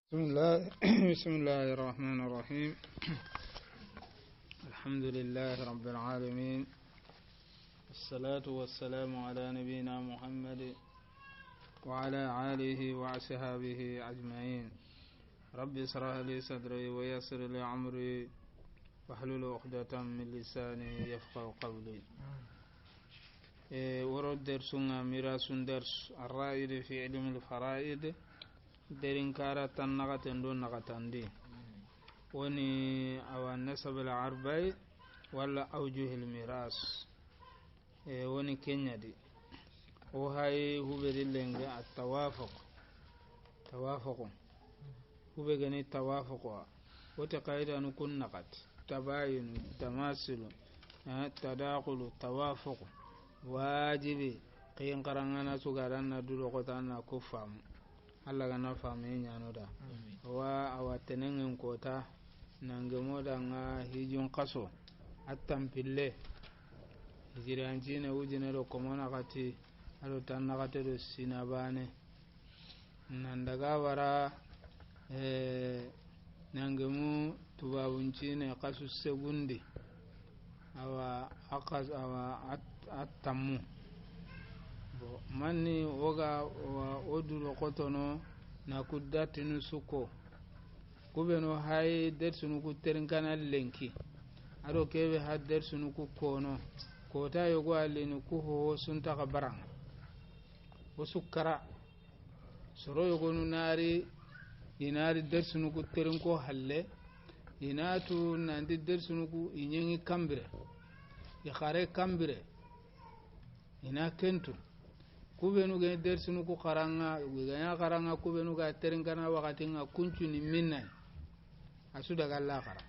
بسم الله الرحمن الرحيم. الحمد لله رب العالمين، الصلاة والسلام على نبينا محمد وعلى آله وصحبه أجمعين. رب اشرح لي صدري ويسر لي أمري واحلل عقدة من لساني يفقهوا قولي. ورد درسنا ميراث درس الرائد في علم الفرائض derin kara tan nagaten do nagatandi woni awa nasab al arba'i wala awjuh al miras woni kenyadi o hay hubedi lenge at tawafuq hube gani tawafuq wata qaida nu kun nagat tabayun tamasul tadaqulu tawafuq wajibi qiyan qarangana sugaran na dulo ko tan na ko fam Allah gana fame nyano da wa awatenen kota nangemo da nga hijun kaso attampille hijiranci ne wujine do komona kati alo tan nakate do sinabane nan daga wara nangemu tubabunci ne kasu segundi awa attammu manni woga odulo kotono na kuddatinu suko kubeno hay dersunu ku terinkana lenki ado kebe had dersunu ku kono kota yogo alini ku ho sunta ka barang o sukkara soro yogo nunari inari dersunu ku terinko halle inatu nandi dersunu ku inyengi kambire ikhare kambire ina kentu kubenu ge dersunu ku qaranga wiganya qaranga kubenu ga terinkana wakati nga kuncu ni minna asuda galla qara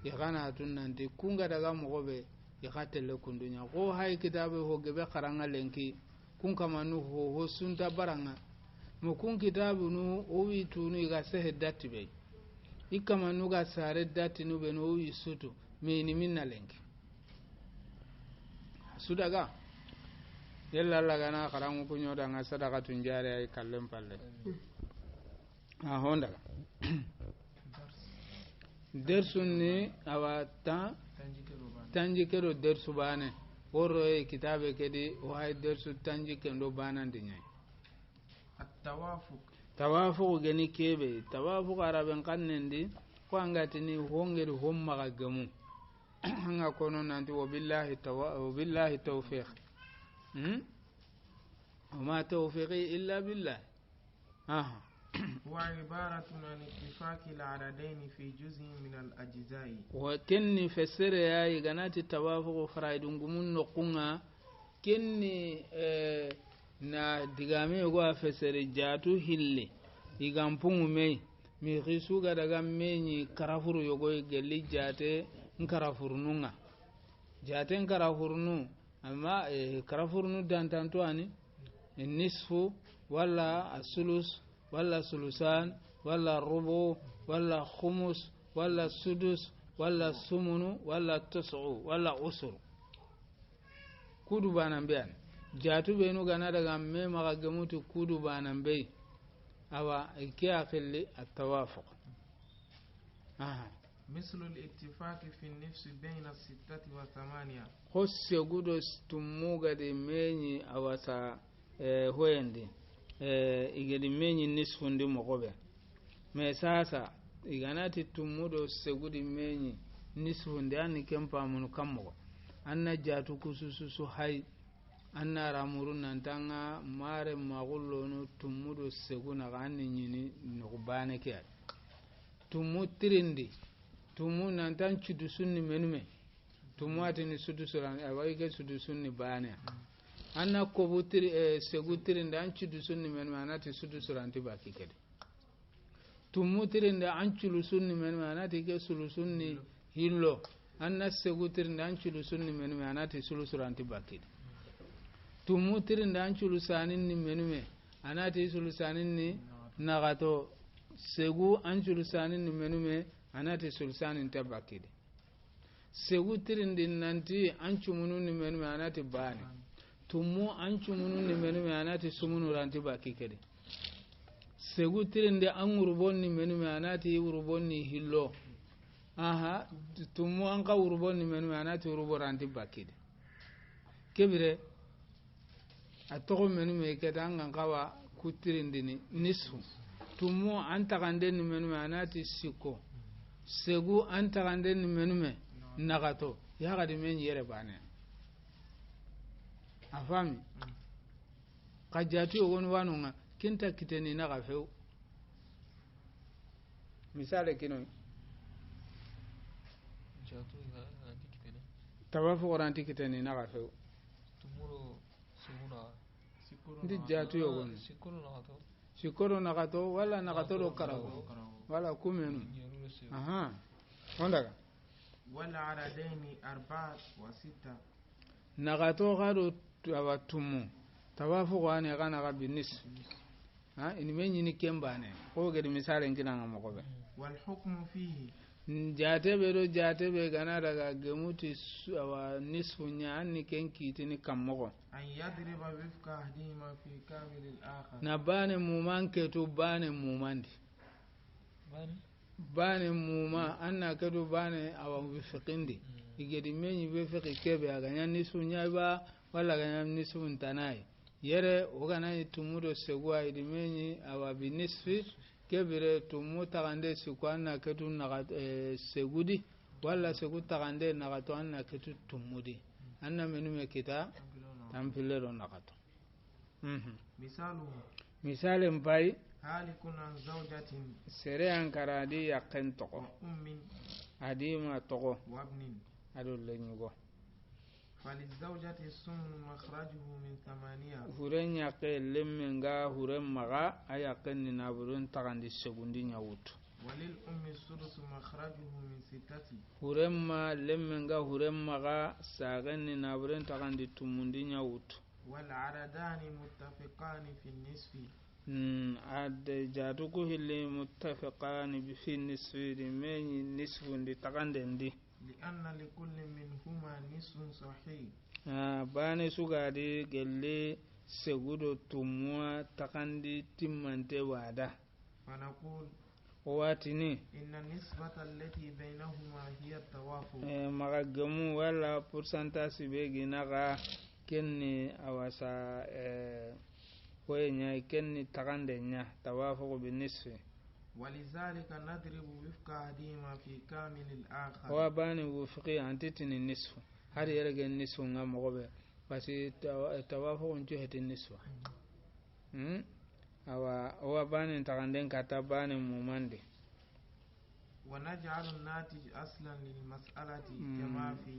igana tunanti kunga daga mogobe igatelle kundunya ko hay kitabe ho gebe qaranga lenki kun kamanu ho sunta baranga mo kun kitabu nu o witunu iga sehe datibe ikamanu ga sare datinu beno o isutu meni minna lenki asuda ga yalla Allah gana karangu kunyo da nga sadaka tunjare ay kallem palle honda dersun ni awata tanjikero dersu bane woro e kitabe kedi o hay dersu tanjikendo banandi nyai at-tawafuq gani kebe tawafuq araben kannendi ko angati ni hongeri homma ga gamu nga kono nanti wabillahi tawfiq وما توفيقي إلا بالله هو عبارة عن اتفاق العددين في جزء من الأجزاء وكني فسر يا يغنات التوافق فرايدون غمون نقونا كني na digame go fessere jatu hille igampungu mei mi khisuga daga menyi karafuru yogo gelli jate nkarafurnunga jate nkarafurnu amma karafurnu dantanto ani nisfu wala asulus wala sulusan wala rubu wala khumus wala sudus wala sumunu wala tis'u wala usur kudu banambe jatu benu gana daga me maga gamutu kudu banambe awa ke akhili at-tawafuq مثل الاتفاق في النفس بين الستة وثمانية خص يقول تموغا دي ميني أواسا هويندي إيجادي ميني نصف دي مقوبة مساسا إيجاناتي تمودو سيقودي ميني نصف دي أني كمبا منو كمو أنا جاتو كسوسو هاي أنا رامورون نانتانا ماري مغلونو تمودو سيقونا غاني نيني نغباني كيال تمو ترندي tumu nan tan cudu sunni menume tumu atini sudu suran awai ke sudu sunni bane anna ko butiri segutiri ndan cudu sunni menume anati sudu suran tibaki kede tumu tiri ndan anculu sunni menume anati ke sulu sunni hillo anna segutiri ndan cudu sunni menume anati sulu suran tibaki tumu tiri ndan culu sanin ni menume anati sulu sanin ni nagato segu anculu sanin ni menume anati sulsanin tabakide segutirindi nanti ancumunu ni menu anati bani tumu ancumunu ni menu anati sumunu ranti bakikede segu tirinde an urbonni menume anati urbonni hillo aha tumu an ka urbonni menume anati urboranti bakide kebire atogo menume keta an kawa kutirindini nisfu tumu an taganden menume anati sikko segu an taganden menume nagato ya gadi men yere bane afami kajatu woni wanunga kinta kiteni naga few misale kino jatu anti kitene tawafu oranti kiteni naga few tumuro seguna ndi jatu yogon sikoro nagato wala nagato do karago wala kumenu aha ondaga wala aradaini 4 wa 6 nagato gado tawatumu tawafu wane kana ga binis ha ini menyi ni kembane ko gedi misale ngina ngamo ko be wal hukmu fihi jate be gana daga gemuti awa nisfu nyaani kenkiti ni kammo an yadriba wifka ahdihima fi kamil al-akhar na bane mumanke to bane mumandi bane muma anna kadu bane awa wifqindi igedi menyi be fiqi kebe aga nya nisfu nyaaba wala ga nya nisfu ntanai yere ogana tumudo segwa idi menyi awa binisfi kebire tumu tagande siku anna ketu naga segudi wala segu tagande naga to anna ketu tumudi anna menume kita tampilero nagato misale mpai halikun an zawjatin sere ankara di yakken toko ummin adima toko wabnin ado lenyugo فللزوجة السمن مخرجه من 8 huren yaqe lemmenga huren maga ayaqen naburun tagandi segundi nyawut وللأم السدس مخرجه من 6 huren ma lemmenga huren maga sagen naburun tagandi tumundi nyawut والعردان متفقان في النصف ad jadugo hille muttafiqan fi nisfi di meni nisfu ndi tagandi لأن لكل منهما نصف صحيح bane sugadi gelle segudo tumwa takandi timmante wada فنقول watini إن النسبة التي بينهما هي التوافق magagamu wala pourcentage be ginaga kenni awasa koyenya kenni takande nya tawafuq bin nisfi ولذلك نضرب وفق أحدهما في كامل الآخر وباني وفقي أنتتني النصف هذا يرجع النصف عن مغبى بس توافق جهة النصف أو باني تغندن كتابان مماندي ونجعل الناتج أصلا للمسألة كما في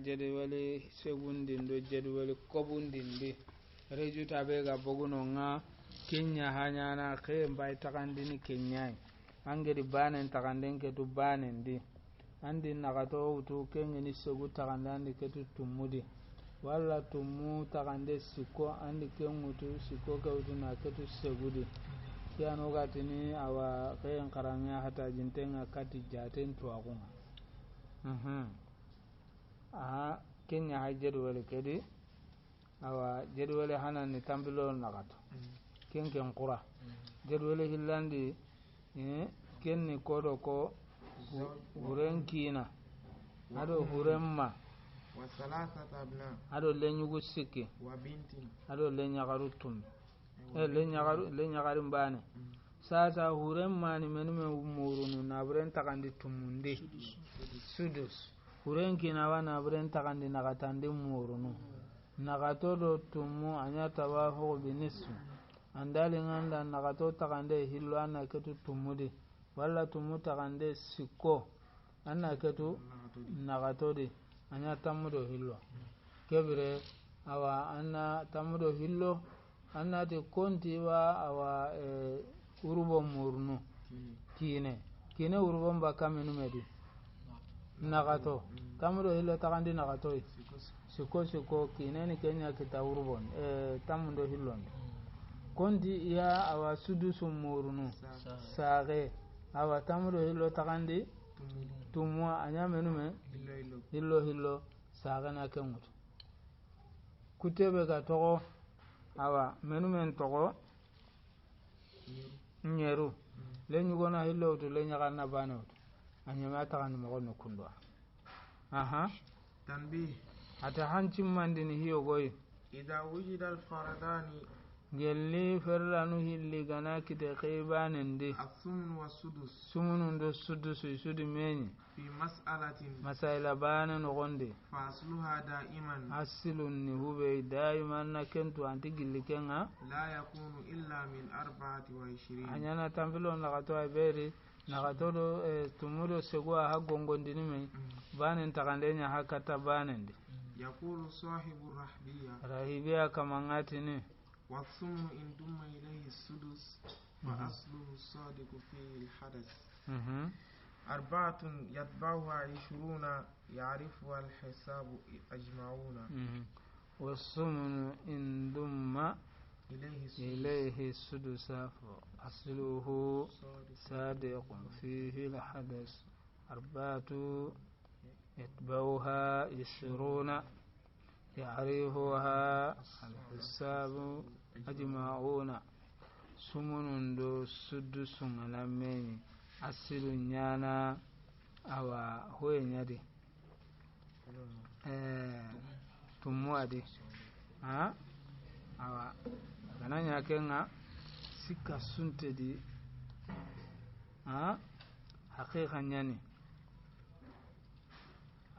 جدول سبوندين دو جدول كوبوندين دي رجو تابعه بقولنا kenya hanyana ke mbai takandini kenyai angedi banen takanden ke tu banen di andi nagato utu kenge ni segu takandandi ke tu tumudi wala tumu takande siko andi kengutu siko ke utu na ke tu segudi kiano gatini awa ke karanya hata jintenga kati jaten tu akunga kenya hajedu wale kedi awa jedu wale hana ni tambilo nagato ken qura jadwale hillandi kenni kodo ko huren kina ado hurenma wa salasata abna ado lenyugo sikki wa bintin ado lenyagaru tum lenyagaru mbane sasa hurenma ni menume murunu na buren takandi tumundi sudus huren kina wana buren takandi nagatandi murunu nagatodo tumu anya tawafu binisfu andali nganda nagato takande hillo anna ketu tumudi walla tumu takande sikko anna ketu nagato di anya tamudo hillo kebire awa anna tamudo hillo anna ti konti wa awa urubo murnu kine urubo mbaka menu medi nagato tamudo hillo takandi nagato sikko kine ni kenya kita urubon tamudo hillo konti ya awa sudusu murunu sage awa tamro hillo takandi tumwa anya menume hillo sage na kemut kutebe ga togo awa menume togo nyeru le nyugona hillo to le nyaga na bano anyama ta kan mo no kundo aha tanbih ata hancin mandini hiyo goyi idha wujida al-faradani gelli ferranu hilli gana kite khaybanende as-sumun was-sudus sumunun do sudusu sudi meni fi mas'alatin masaila bana no gonde fa asluha da'iman asilun ni hube daiman na kentu anti gilli kenga la yakunu illa min 24 anyana tambilo na gato iberi na gato do tumudo segwa ha gongondini me banen takandenya hakata banende yaqulu sahibu rahibia kamangatini والثمن إن دم إليه السدس فأصله الصادق فيه الحدث 4 يتبعها 20 يعرفها الحساب أجمعون والثمن إن دم إليه السدس فأصله صادق فيه الحدث 4 يتبعها 20 يعرفها الحساب أجمعون سمن دو سدس على أصل نيانا أو هو نيادي تموادي ها أو kana nyakenga sika sunte di haqiqa nyani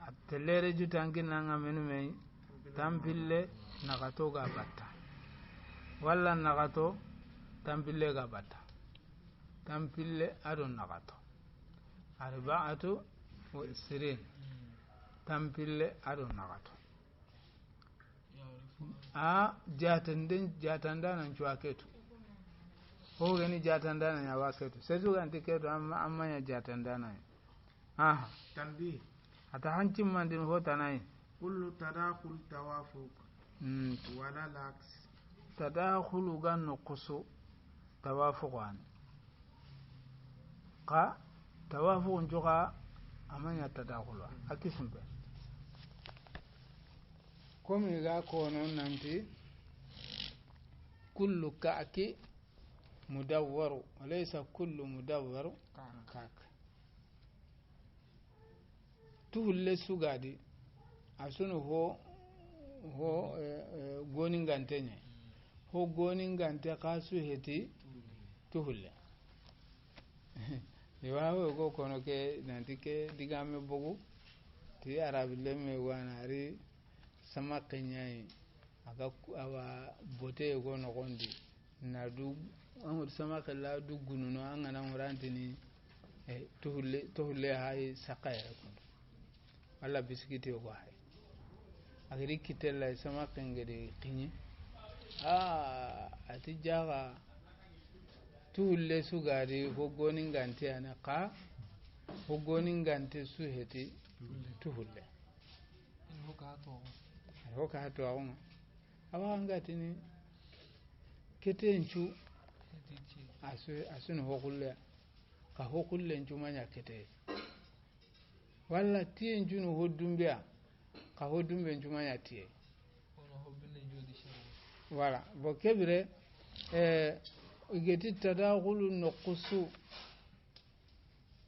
atelere jutangin nanga menu mei tampille nagato ga batta walla nagato tampille ga batta tampille ado nagato arba'atu wa isrin tampille ado nagato jatanda nan chuaketu ho gani jatanda nan ya waketu sai su ganti ketu amma ya jatanda nan tanbih ata hancin mandin hota nai kullu tadakhul tawafuq wala laks tadakhulu gan nuqsu tawafuqan qa tawafuqun juga amanya tadakhulu akisumbe komi ga kono nanti kullu ka'ki mudawwaru walaysa kullu mudawwaru ka'k tuhulle sugadi asunu ho gonin gantenye ho gonin gante kasu heti tuhulle iwawe go kono ke nanti ke digame bogu ti arabile me wanari sama kenyai aga awa bote go no gondi na du amur sama kala du gununo angana murantini tuhulle hay sakaya kondo walla biskiti go hay agri kitella sama kengede kinyi ati jaga tuhulle sugari ho gonin ganti ana ka ho gonin ganti su heti tuhulle ho ka to awon awanga tini ketenchu asun ho kulle ka ho kulle nchu manya kete walla tienchu no hodumbia ka hodumbe nchu manya tie wala bo kebre igeti tadakhulu nuqsu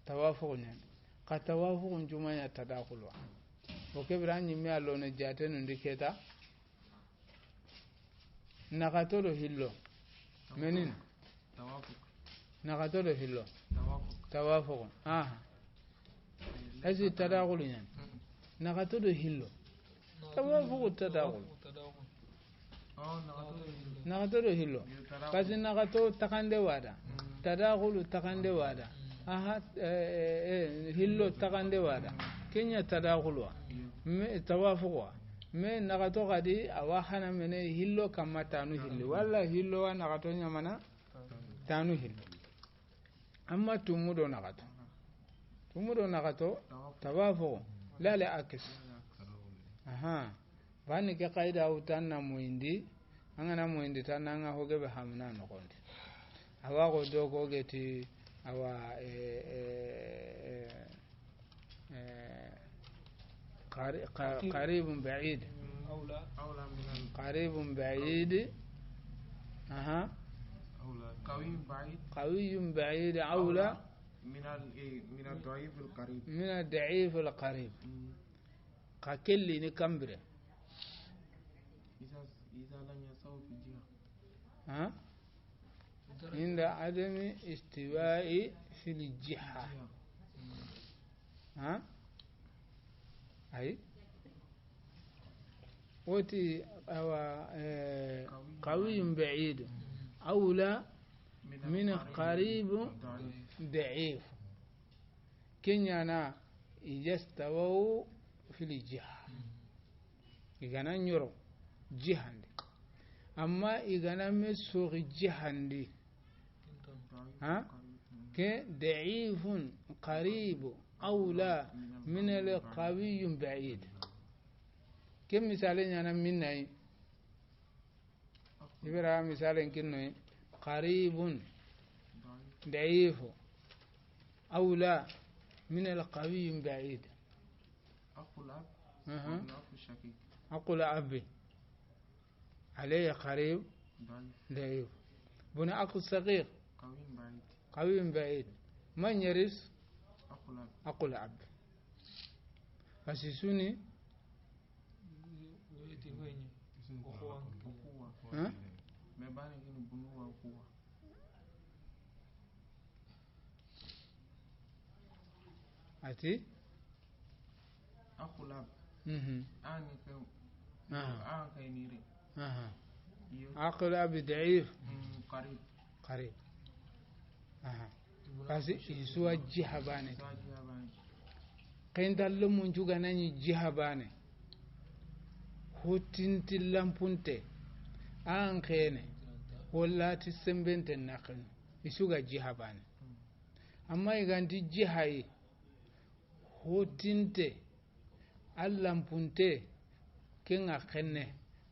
tawafuqun ka tawafuqun nchu manya tadakhulu bo kebre anyi mi alone jatenu ndiketa nakatoro hillo menin tawafuq nakatoro hillo tawafuq hasi tadakhulu nyan nakatoro hillo tawafuq tadakhulu nakatoro hillo kasi nakato takande wada tadakhulu takande wada hillo takande wada kenya tadakhulu me tawafuq me nagato gadi awa hana mene hillo kamma tanu hilli walla hillo wa nagato nyamana tanu hillo amma tumudo nagato tawafu la la akis bani ke qaida utanna muindi angana muindi tananga hogebe hamna no kondi awa go dogo geti awa قريب بعيد أولى من قريب بعيد قوي بعيد أولى من الضعيف القريب من الضعيف القريب ككل نكمبره إذا لم يساوي في الجهة عند عدم استواء في الجهة أي وتي قوي بعيد أولى من قريب ضعيف كنيانا يستووا في الجهة إذا نيرو جهة أما إذا مسوق جهة كضعيف قريب أولى من القوي بعيد كم مثالين أنا مني يبرا مثالين كنوي قريب ضعيف أولى من القوي بعيد أقول أبي عليه قريب ضعيف بنا أقول صغير قوي بعيد من يرث أقول أب فسيسوني أتي أقول أب أقول أب ضعيف قريب بس يسوى جهة باني كين دلهم من جوجا نني جهة باني هوتين تلام بونتي كيني ولا تسمبنت النقل يسوى جهة باني أما يغانتي جهة هوتين تي ألام بونتي كين خنه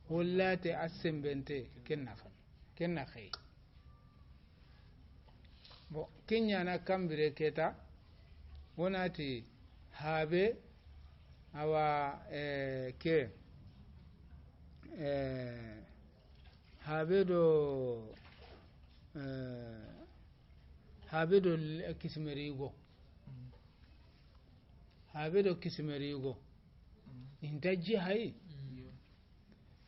ولا تسمبنت كين نخي bo kinyana kambire keta wonati habe awa ke habe do kismerigo inta jihai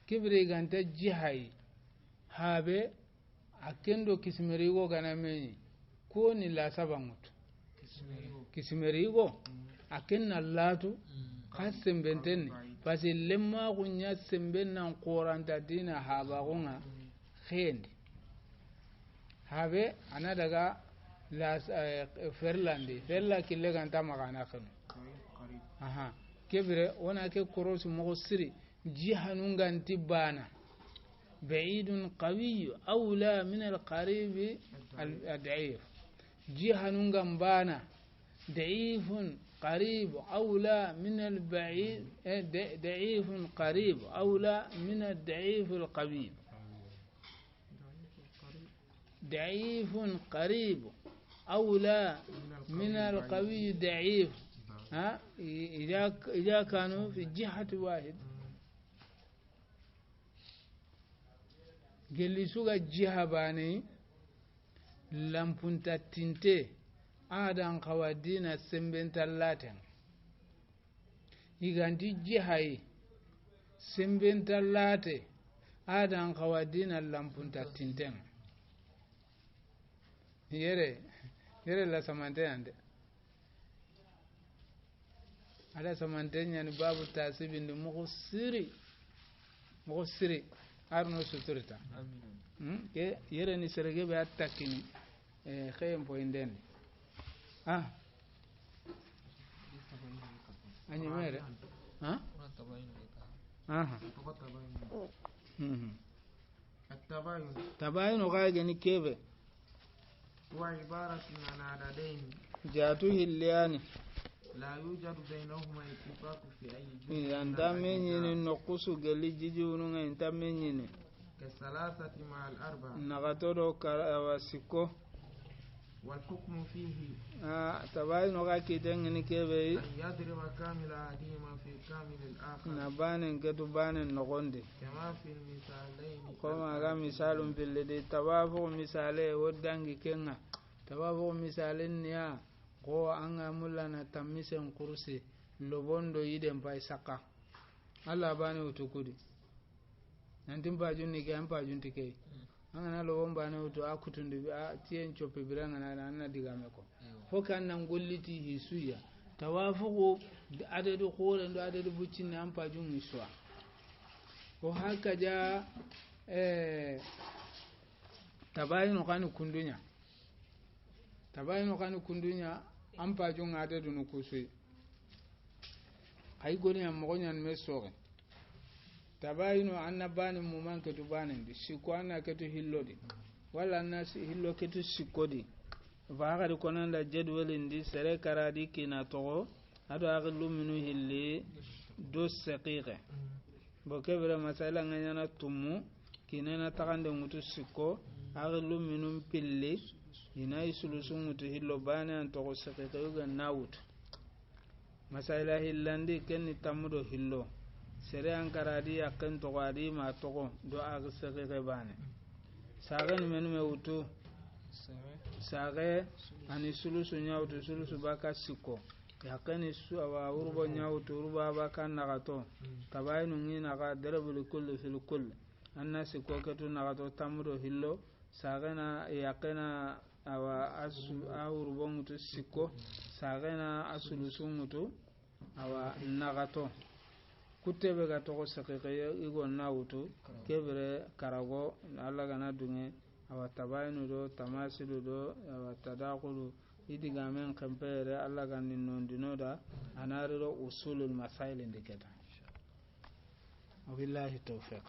kibre ganta jihai habe akendo kismerigo kana meni ko ni la sabangut kismerigo akenna latu khasem benten pasi lemma gunya semben nan qoranta dina haba gonga khende habe ana daga la ferla kille ganta magana khanu kebre ona ke koros mo siri jihanun ganti bana بعيد قوي أولى من القريب الضعيف جهة نغمبانا ضعيف قريب أولى من البعيد ضعيف قريب أولى من الضعيف القوي ضعيف قريب أولى من القوي ضعيف إذا كانوا في جهة واحد gelli suga jiha bane lampunta tinte adan kawadina sembenta laten iganti jihai sembenta late adan kawadina lampunta tinten yere la samante ande ala samante nyani babu tasibinde mo siri arno suturita ke yere ni serege be attakini khayem poinden ani mere التباين غاية كيف هو عبارة عن عددين جاته الليان لا يوجد بينهما اتفاق في أي جزء ينتمين النقص قال جيجون ينتمين كالثلاثة مع الأربعة نغترو كواسيكو والحكم فيه تباين وغاكي تنغني كيبي أن يضرب كامل أحدهما في كامل الآخر نبان كتبان نغندي كما في المثالين كما غا مثال في الذي تبافق مثالي ودانغي كنغا تبافق مثالين نيا ko an ga mulana tamisen kursi lobondo yiden pai saka Allah bani utukudi nantin pajun ni ke an pajun tike an na lobon bani utu akutundi a tien chope biranga na digame ko fo kan nan golliti hisuya tawafuqu adadu qore ndo adadu bucin an pajun iswa ko haka ja tabayinu kanu kundunya an pajun adadu no kusui ay goni am mo nyan mesore tabayinu annabani muman ke tubane di siko anna ke to hillodi wala nasi hillo ke to sikodi va ga ko nan la jadwal indi sere karadi kina to ado aglu minu hilli do saqiqa bo kebra masala ngana tumu kinana takande mutu siko aglu minu pilli ina isulusu mutu hillo bane an to saqiqa yuga nawut masala hillandi kenni tamudo hillo sere an karadi yakkan to gadi ma to do ag saqiqa bane sagan men me wutu sage ani sulusu nyawtu sulusu baka siko yakani su awa urbo nyawtu urba baka nagato tabayinu ngina ga darabul kullu fil kull anna siko ketu nagato tamudo hillo sagana yakana awa asu urbo mutu siko sagana asulusu mutu awa nagato kutebe ga to saqiqa igo nawtu kebre karago Allah gana dunge awa tabayinu do tamasilu do awa tadaqulu idiga men kampere Allah ganin nondino da anariro usulul masail indiketa wabillahi tawfiq